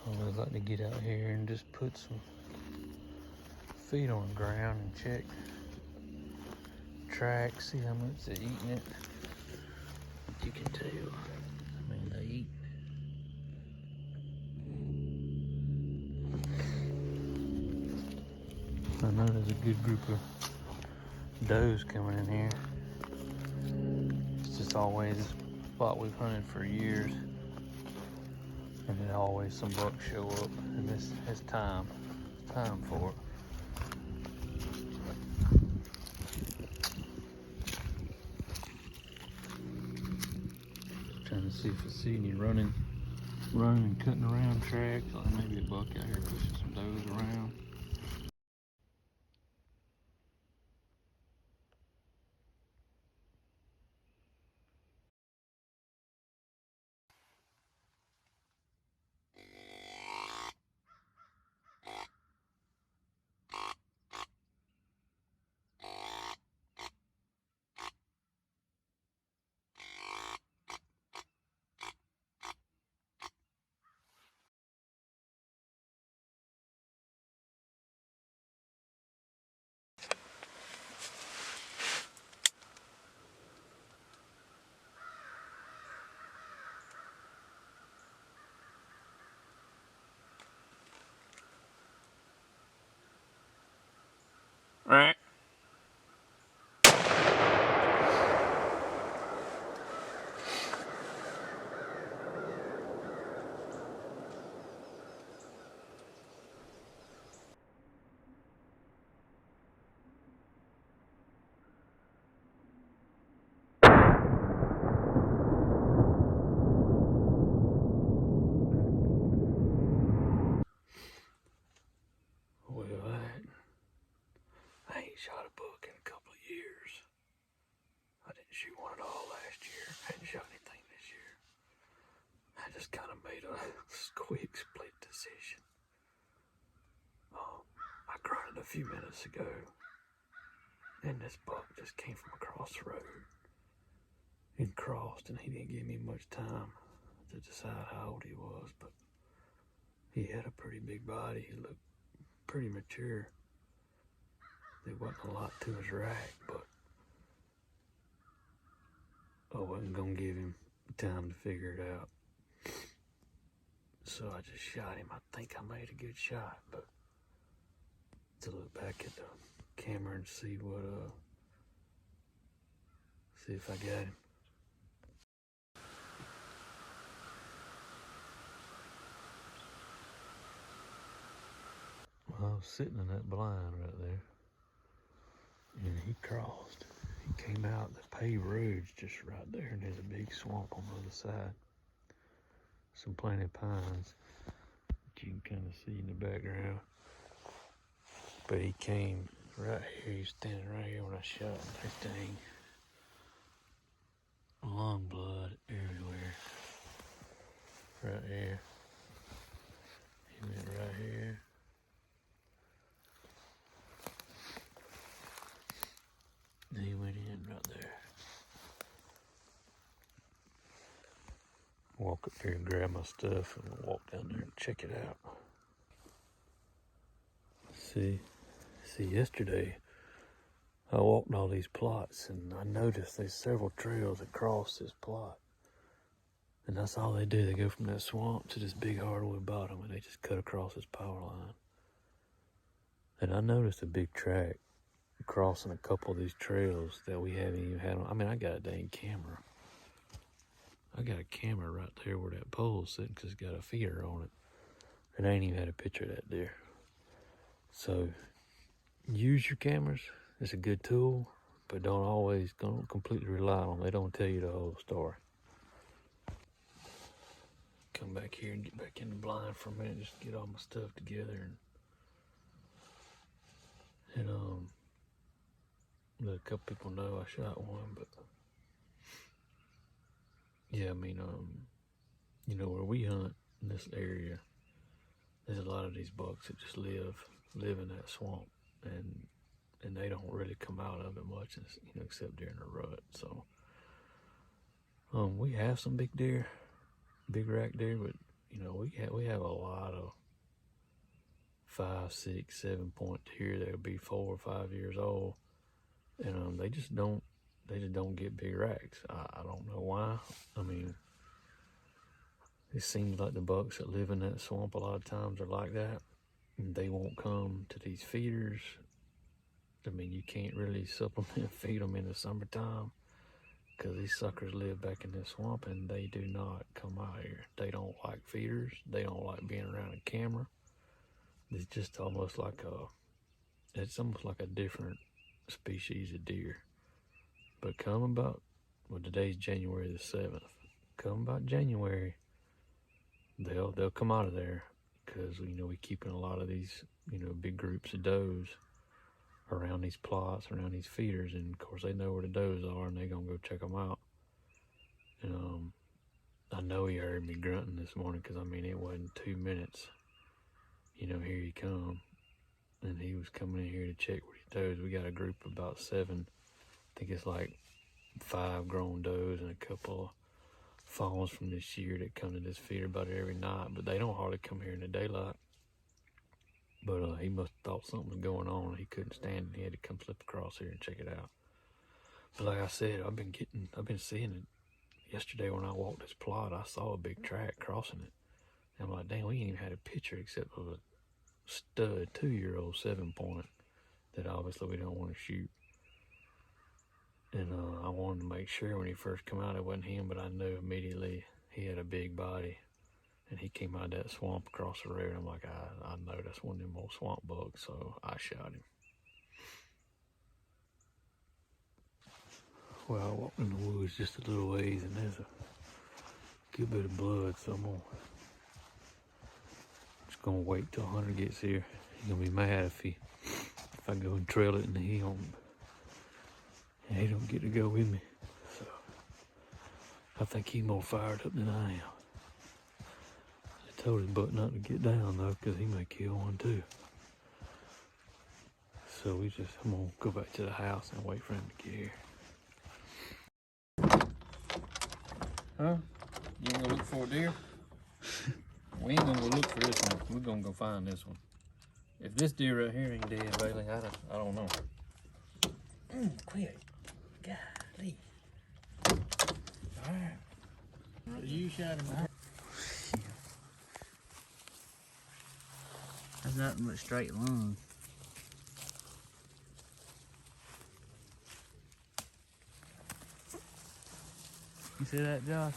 I always like to get out here and just put some feet on the ground and check tracks, see how much they're eating it. You can tell, I mean, they eat. I know there's a good group of does coming in here. It's just always a spot we've hunted for years, and then always some bucks show up, and this is time for it. Trying to see if I see any running and cutting around tracks, like maybe a buck out here pushing some does around. Right. Well, I ain't shot a buck in a couple of years. I didn't shoot one at all last year. I hadn't shot anything this year. I just kind of made a quick split decision. I grunted a few minutes ago, and this buck just came from across the road and crossed, and he didn't give me much time to decide how old he was, but he had a pretty big body. He looked pretty mature. There wasn't a lot to his rack, but I wasn't gonna give him time to figure it out. So I just shot him. I think I made a good shot, but to look back at the camera and see see if I got him. Well, I was sitting in that blind right there, and he crossed. He came out, the paved road's just right there, and there's a big swamp on the other side. Some planted pines that you can kind of see in the background. But he came right here, he was standing right here when I shot him. That thing, lung blood everywhere. Right here. He went right here. And he went in right there. Walk up here and grab my stuff and walk down there and check it out. See, yesterday I walked all these plots and I noticed there's several trails that cross this plot. And that's all they do. They go from that swamp to this big hardwood bottom, and they just cut across this power line. And I noticed a big track crossing a couple of these trails that we haven't even had on. I mean, I got a dang camera. I got a camera right there where that pole's sitting because it's got a feeder on it. And I ain't even had a picture of that deer. So, use your cameras. It's a good tool, but don't completely rely on them. They don't tell you the whole story. Come back here and get back in the blind for a minute, just get all my stuff together and let a couple people know I shot one, but yeah, I mean, where we hunt in this area, there's a lot of these bucks that just live in that swamp, and they don't really come out of it much, except during the rut. So, we have some big deer, big rack deer, but you know, we have a lot of 5, 6, 7 point deer that'll be 4 or 5 years old, and they just don't get big racks. I don't know why. I mean, it seems like the bucks that live in that swamp a lot of times are like that. And they won't come to these feeders. I mean, you can't really supplement feed them in the summertime because these suckers live back in this swamp and they do not come out here. They don't like feeders. They don't like being around a camera. It's just almost like it's almost like a different species of deer. But come about, well, today's January the 7th. Come about January, they'll come out of there because, you know, we keeping a lot of these, you know, big groups of does around these plots, around these feeders, and of course they know where the does are and they're gonna go check them out. And I know he heard me grunting this morning because I mean it wasn't 2 minutes. You know, here he come, and he was coming in here to check where he does. We got a group of about 7. I think it's like 5 grown does and a couple of fawns from this year that come to this feeder about every night, but they don't hardly come here in the daylight. But he must have thought something was going on. He couldn't stand it. He had to come slip across here and check it out. But like I said, I've been seeing it. Yesterday when I walked this plot, I saw a big track crossing it. And I'm like, dang, we ain't even had a picture except of a stud 2-year-old 7-point that obviously we don't want to shoot. And I wanted to make sure when he first come out it wasn't him, but I knew immediately he had a big body. And he came out of that swamp across the road. I'm like, I know that's one of them old swamp bugs, so I shot him. Well, I walked in the woods just a little ways, and there's a good bit of blood, so I'm just gonna wait till Hunter gets here. He's gonna be mad if I go and trail it and he don't get to go with me. So I think he's more fired up than I am. I told his butt not to get down though, because he may kill one too. So I'm gonna go back to the house and wait for him to get here. Huh? You ain't gonna look for a deer? We ain't gonna go look for this one. We're gonna go find this one. If this deer right here ain't dead, Bailey, I don't know. Quick. Golly. Alright. You shot him. That's nothing but straight lungs. You see that, Josh?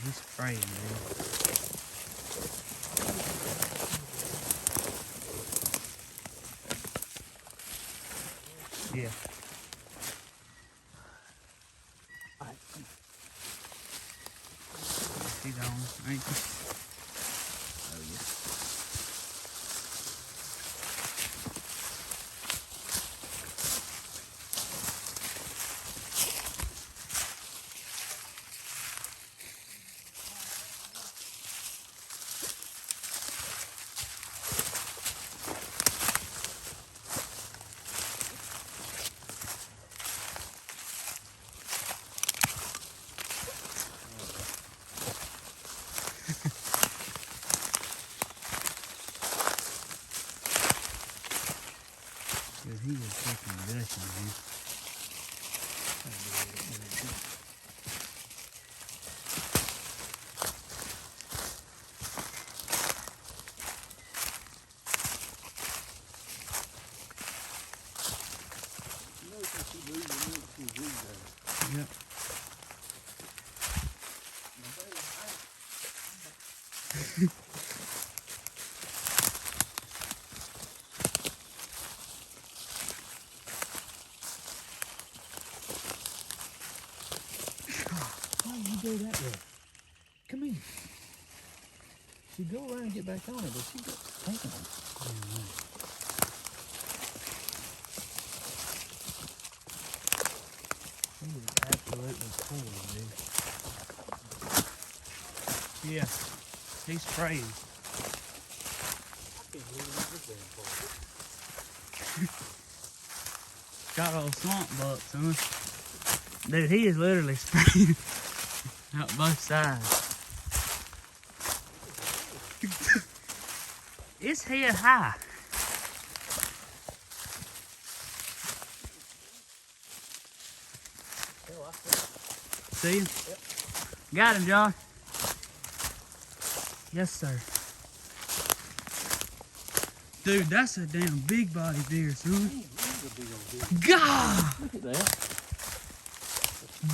He's spraying, man. Yeah. Alright. She's on, ain't she? Oh, yeah. Cause he was taking gushing, man. Yep. Why did you go that way? Come here. You go around and get back on it, but you go take on it. Yeah, he's spraying. Got all swamp bucks, huh? Dude, he is literally spraying out both sides. It's head high. See him? Yep. Got him, John. Yes, sir. Dude, that's a damn big body deer, son. God! Look at that.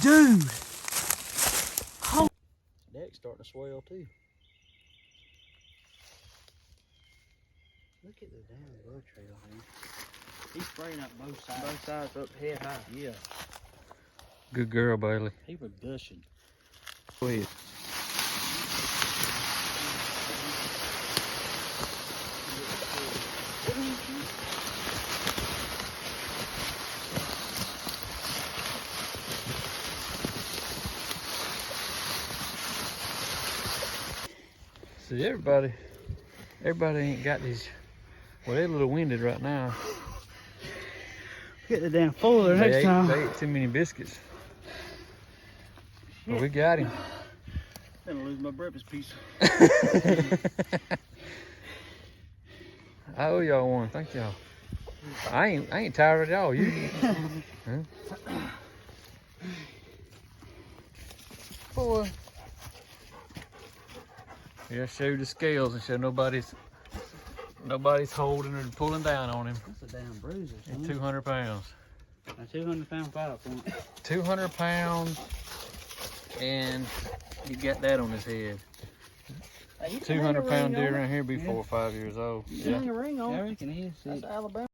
Dude! Neck's starting to swell too. Look at the damn blood trail, man. He's spraying up both sides. Both sides up head high. Yeah. Good girl, Bailey. He was gushing. Go ahead. See, everybody ain't got these. Well, they're a little winded right now. Get the damn fuller next time. They ate too many biscuits. But we got him. I'm gonna lose my breakfast piece. I owe y'all one. Thank y'all. I ain't tired at all. You. Huh? Boy. Yeah, show the scales and show nobody's holding or pulling down on him. That's a damn bruiser, son. At 200 pounds. A 200-pound 5 point. 200 pounds, and he got that on his head. Hey, 200-pound deer around here be 4 or 5 years old. Yeah. A ring on. I reckon he is. That's Alabama.